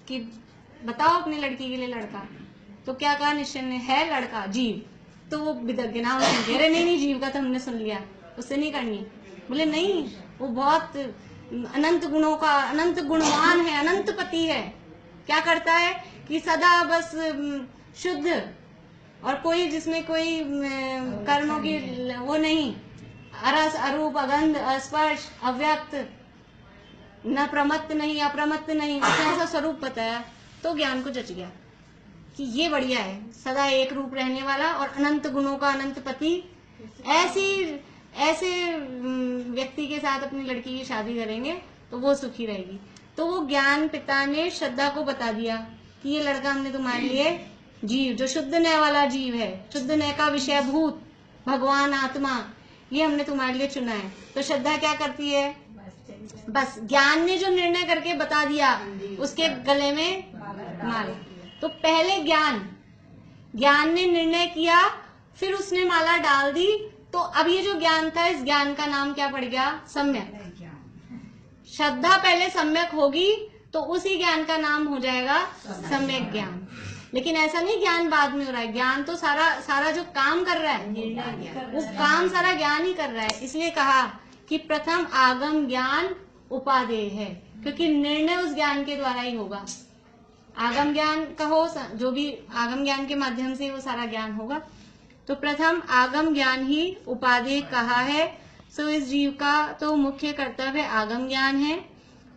कि बताओ अपनी लड़की के लिए लड़का। तो क्या कहा निश्चय ने, है लड़का जीव। तो वो विदज्ञ ना, अरे नहीं जीव का तो हमने सुन लिया, उससे नहीं करनी। बोले नहीं, वो बहुत अनंत गुणों का, अनंत गुणवान है, अनंत पति है। क्या करता है कि सदा बस शुद्ध, और कोई जिसमें कोई कर्मों की वो नहीं, अरस अरूप अगंध अस्पर्श अव्यक्त, न प्रमत्त नहीं अप्रमत्त नहीं, ऐसा स्वरूप बताया। तो ज्ञान को जच गया कि ये बढ़िया है, सदा एक रूप रहने वाला और अनंत गुणों का अनंत पति, ऐसे व्यक्ति के साथ अपनी लड़की की शादी करेंगे तो वो सुखी रहेगी। तो वो ज्ञान पिता ने श्रद्धा को बता दिया कि ये लड़का हमने तुम्हारे लिए जीव, जो शुद्ध नय वाला जीव है, शुद्ध नय का विषय भूत भगवान आत्मा, ये हमने तुम्हारे लिए चुना है। तो श्रद्धा क्या करती है, बस ज्ञान ने जो निर्णय करके बता दिया उसके गले में माला। तो पहले ज्ञान ने निर्णय किया, फिर उसने माला डाल दी। तो अब ये जो ज्ञान था, इस ज्ञान का नाम क्या पड़ गया, सम्यक। श्रद्धा पहले सम्यक होगी तो उसी ज्ञान का नाम हो जाएगा सम्यक ज्ञान। लेकिन ऐसा नहीं ज्ञान बाद में हो रहा है, ज्ञान तो सारा जो काम कर रहा है वो काम सारा ज्ञान ही कर रहा है। इसलिए कहा कि प्रथम आगम ज्ञान उपादेय है। क्योंकि निर्णय उस ज्ञान के द्वारा ही होगा। आगम ज्ञान कहो, जो भी आगम ज्ञान के माध्यम से वो सारा ज्ञान होगा। तो प्रथम आगम ज्ञान ही उपादेय कहा है। सो इस जीव का तो मुख्य कर्तव्य आगम ज्ञान है।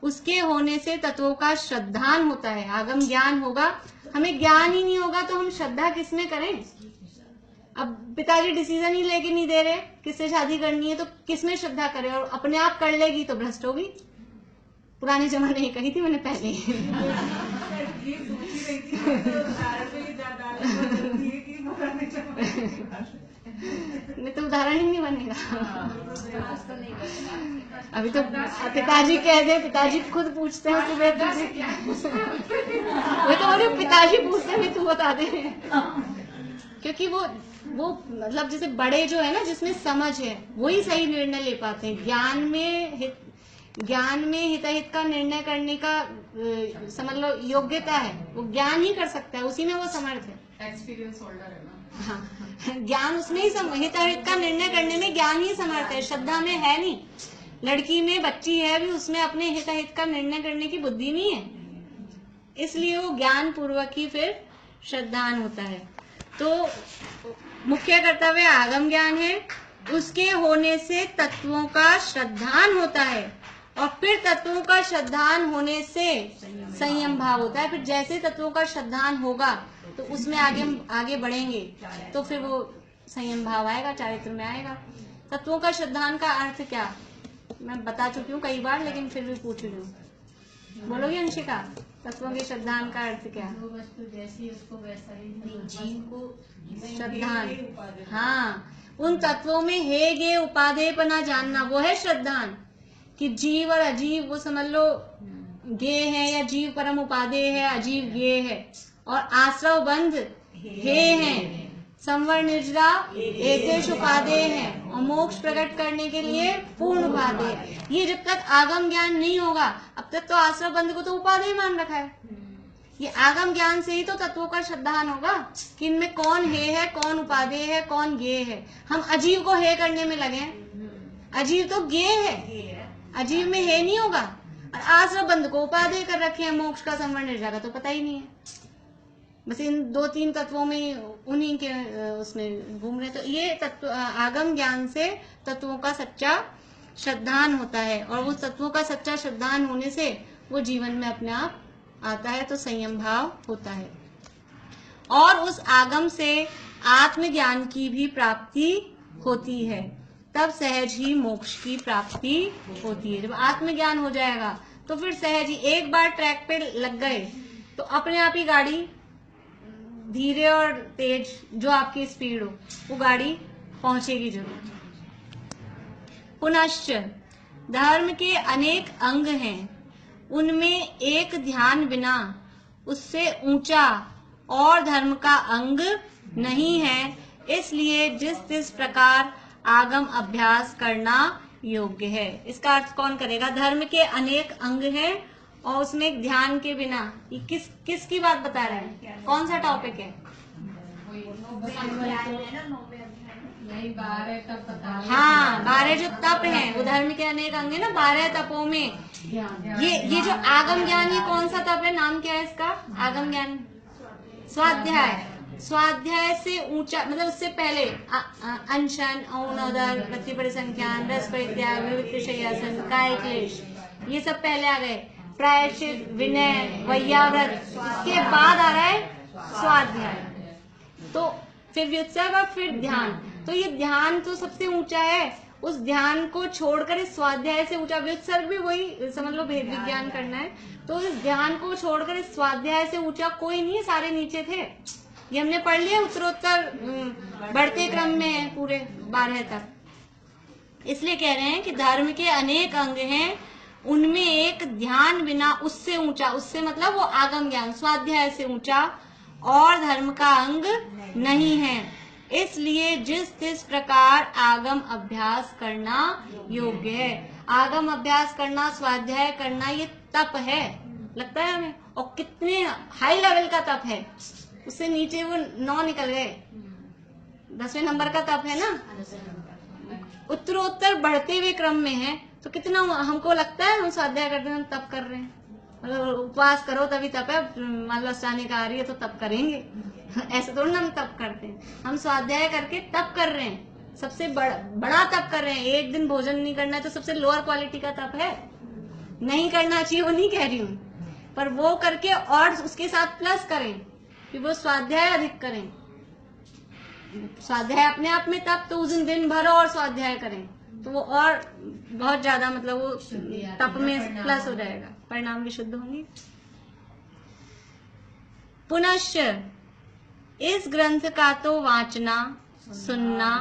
उसके होने से तत्वों का श्रद्धान होता है। आगम ज्ञान होगा, हमें ज्ञान ही नहीं होगा तो हम श्रद्धा किसमें करें? अब पिताजी डिसीजन ही लेके नहीं दे रहे किससे शादी करनी है, तो किसमें श्रद्धा करें? और अपने आप कर लेगी तो भ्रष्ट होगी। पुराने जमाने में कही थी मैंने पहले। नहीं तो उदाहरण ही नहीं बनेगा। अभी तो पिताजी कह दे, पिताजी खुद पूछते हैं सुबह तुझे क्या, वो तो बोले पिताजी पूछते हैं तू बता दे। क्योंकि वो मतलब जैसे बड़े जो है ना, जिसमें समझ है वही सही निर्णय ले पाते हैं। ज्ञान में हितहित का निर्णय करने का समझ लो योग्यता है, वो ज्ञान ही कर सकता है, उसी में वो समर्थ है। एक्सपीरियंस होल्डर है ना। हाँ, ज्ञान उसमें ही हितहित का निर्णय करने में ज्ञान ही समर्थ है, श्रद्धा में है नहीं। लड़की में बच्ची है भी, उसमें अपने हितहित का निर्णय करने की बुद्धि नहीं है, इसलिए वो ज्ञान पूर्वक ही फिर श्रद्धान होता है। तो मुख्य कर्तव्य आगम ज्ञान है। उसके होने से तत्वों का श्रद्धान होता है, और फिर तत्वों का श्रद्धान होने से संयम भाव होता है। फिर जैसे तत्वों का श्रद्धान होगा तो उसमें आगे बढ़ेंगे तो फिर वो संयम भाव आएगा, चारित्र में आएगा। तत्वों का श्रद्धान का अर्थ क्या, मैं बता चुकी हूँ कई बार, लेकिन फिर भी पूछ रही हूँ। बोलोगे अंशिका, तत्वों के श्रद्धान का अर्थ क्या? जो वस्तु जैसी उसको वैसा ही जीव को श्रद्धान, हाँ, उन तत्वों में हे गे उपादेयपना जानना, वो है श्रद्धान। कि जीव और अजीव वो समझ लो गे है, या जीव परम उपादेय है, अजीव गे है, और आश्रव बंध हे हैं, संवर निर्जरा एकेश उपादेय है, और मोक्ष प्रकट करने के लिए पूर्ण उपादेय। ये जब तक आगम ज्ञान नहीं होगा, अब तक तो आश्रव बंध को तो उपादेय मान रखा है। ये आगम ज्ञान से ही तो तत्वों का श्रद्धान होगा कि इनमें कौन हे है, कौन उपादेय है, कौन गे है। हम अजीव को हे करने में लगे हैं, अजीव तो गे है, अजीव में हे नहीं होगा। और आश्रव बंध को उपादेय कर रखे हैं, मोक्ष का संवर निर्जरा का तो पता ही नहीं है। बस इन 2-3 तत्वों में उन्हीं के उसमें घूम रहे। तो ये तत्व आगम ज्ञान से तत्वों का सच्चा श्रद्धान होता है, और वो तत्वों का सच्चा श्रद्धान होने से वो जीवन में अपने आप आता है, तो संयम भाव होता है। और उस आगम से आत्मज्ञान की भी प्राप्ति होती है, तब सहज ही मोक्ष की प्राप्ति होती है। जब आत्मज्ञान हो जाएगा तो फिर सहज ही, एक बार ट्रैक पे लग गए तो अपने आप ही गाड़ी धीरे और तेज, जो आपकी स्पीड हो, वो गाड़ी पहुंचेगी जरूर। पुनश्च धर्म के अनेक अंग हैं, उनमें एक ध्यान बिना उससे ऊंचा और धर्म का अंग नहीं है। इसलिए जिस प्रकार आगम अभ्यास करना योग्य है। इसका अर्थ कौन करेगा? धर्म के अनेक अंग हैं और उसमें एक ध्यान के बिना। ये किसकी बात बता रहे हैं? कौन सा टॉपिक है? नहीं 12 तप बता रहे हैं। हाँ, 12 जो तप हैं वो धर्म के अनेक अंग है ना। 12 तपों में ये जो आगम ज्ञान, ये कौन सा तप है? नाम क्या है इसका? आगम ज्ञान स्वाध्याय। स्वाध्याय से ऊंचा मतलब उससे पहले अनशन, औनोदर, प्रति परिसंख्यान, रस परित्याग, विविक्त शय्यासन, काय क्लेश, ये सब पहले आ गए। प्रायश्चित, विनय, वैयाव्रत, इसके बाद आ रहा है स्वाध्याय। तो फिर व्युत्सर्ग और फिर ध्यान। तो ये ध्यान तो सबसे ऊंचा है, उस ध्यान को छोड़कर इस स्वाध्याय से ऊंचा। व्युत्सर्ग भी वही समझ लो, भेद विज्ञान करना है। तो इस ध्यान को छोड़कर इस स्वाध्याय से ऊंचा कोई नहीं है, सारे नीचे थे। ये हमने पढ़ लिया, उत्तरोत्तर बढ़ते क्रम में है पूरे 12 तक। इसलिए कह रहे हैं कि धर्म के अनेक अंग हैं, उनमें एक ध्यान बिना उससे ऊंचा, उससे मतलब वो आगम ज्ञान स्वाध्याय से ऊंचा और धर्म का अंग नहीं है। इसलिए जिस प्रकार आगम अभ्यास करना योग्य है। आगम अभ्यास करना, स्वाध्याय करना, ये तप है लगता है हमें, और कितने हाई लेवल का तप है। उससे नीचे वो 9 निकल गए, 10वें नंबर का तप है ना। उत्तरोत्तर बढ़ते हुए क्रम में है, तो कितना हमको लगता है हम स्वाध्याय करते हैं हम तप कर रहे हैं। मतलब उपवास करो तभी तप है, मान लो अष्टांगिक आ रही है तो तप करेंगे, ऐसे थोड़ी ना हम तप करते हैं। हम स्वाध्याय करके तप कर रहे हैं, सबसे बड़ा तप कर रहे हैं। एक दिन भोजन नहीं करना है तो सबसे लोअर क्वालिटी का तप है, नहीं करना चाहिए वो नहीं कह रही हूँ, पर वो करके और उसके साथ प्लस करें कि वो स्वाध्याय अधिक करें। स्वाध्याय अपने आप में तप, तो उस दिन भर और स्वाध्याय करें तो वो और बहुत ज्यादा मतलब वो तप में प्लस हो जाएगा, परिणाम भी शुद्ध होंगे। पुनश्च इस ग्रंथ का तो वाचना, सुनना,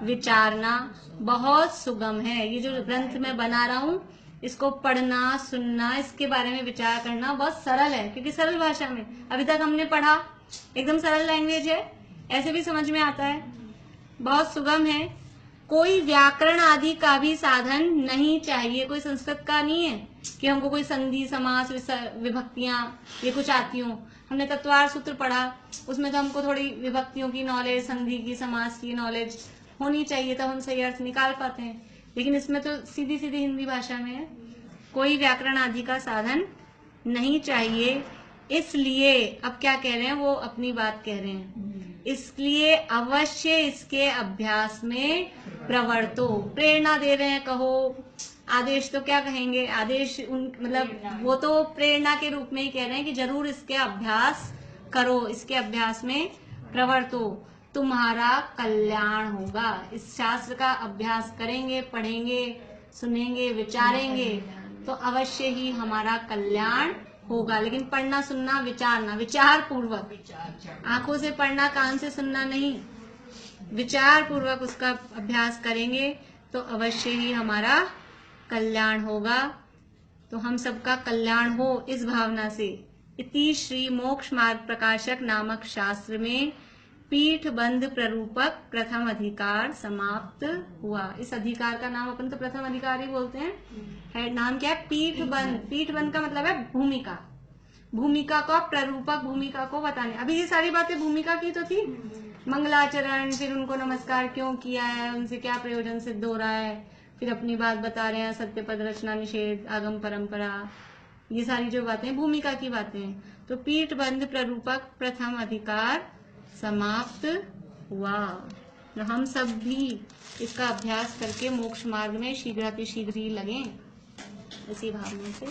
विचारना बहुत सुगम है। ये जो ग्रंथ मैं बना रहा हूँ इसको पढ़ना, सुनना, इसके बारे में विचार करना बहुत सरल है, क्योंकि सरल भाषा में अभी तक हमने पढ़ा, एकदम सरल लैंग्वेज है, ऐसे भी समझ में आता है, बहुत सुगम है। कोई व्याकरण आदि का भी साधन नहीं चाहिए, कोई संस्कृत का नहीं है कि हमको कोई संधि, समास, विभक्तियां ये कुछ आती हो। हमने तत्वार सूत्र पढ़ा, उसमें तो हमको थोड़ी विभक्तियों की नॉलेज, संधि की, समास की नॉलेज होनी चाहिए, तब हम सही अर्थ निकाल पाते हैं। लेकिन इसमें तो सीधी सीधी हिंदी भाषा में है, कोई व्याकरण आदि का साधन नहीं चाहिए। इसलिए अब क्या कह रहे हैं, वो अपनी बात कह रहे हैं, इसलिए अवश्य इसके अभ्यास में प्रवर्तो, प्रेरणा दे रहे हैं, कहो आदेश तो क्या कहेंगे, आदेश मतलब वो तो प्रेरणा के रूप में ही कह रहे हैं कि जरूर इसके अभ्यास करो, इसके अभ्यास में प्रवर्तो, तुम्हारा कल्याण होगा। इस शास्त्र का अभ्यास करेंगे, पढ़ेंगे, सुनेंगे, विचारेंगे तो अवश्य ही हमारा कल्याण होगा। लेकिन पढ़ना, सुनना, विचारना, विचार पूर्वक, आंखों से पढ़ना, कान से सुनना नहीं, विचार पूर्वक उसका अभ्यास करेंगे तो अवश्य ही हमारा कल्याण होगा। तो हम सबका कल्याण हो इस भावना से इति श्री मोक्ष मार्ग प्रकाशक नामक शास्त्र में पीठबंध प्ररूपक प्रथम अधिकार समाप्त हुआ। इस अधिकार का नाम अपन तो प्रथम अधिकार ही बोलते हैं, है नाम क्या है, पीठबंध। पीठबंध का मतलब है भूमिका, भूमिका का प्ररूपक, भूमिका को बताने। अभी ये सारी बातें भूमिका की तो थी, मंगलाचरण, फिर उनको नमस्कार क्यों किया है, उनसे क्या प्रयोजन सिद्ध हो रहा है, फिर अपनी बात बता रहे हैं, सत्यपद, रचना, निषेध, आगम परंपरा, ये सारी जो बातें भूमिका की बातें हैं। तो पीठबंध प्ररूपक प्रथम अधिकार समाप्त हुआ। तो हम सब भी इसका अभ्यास करके मोक्ष मार्ग में शीघ्रातिशीघ्र ही लगें, इसी भावना से।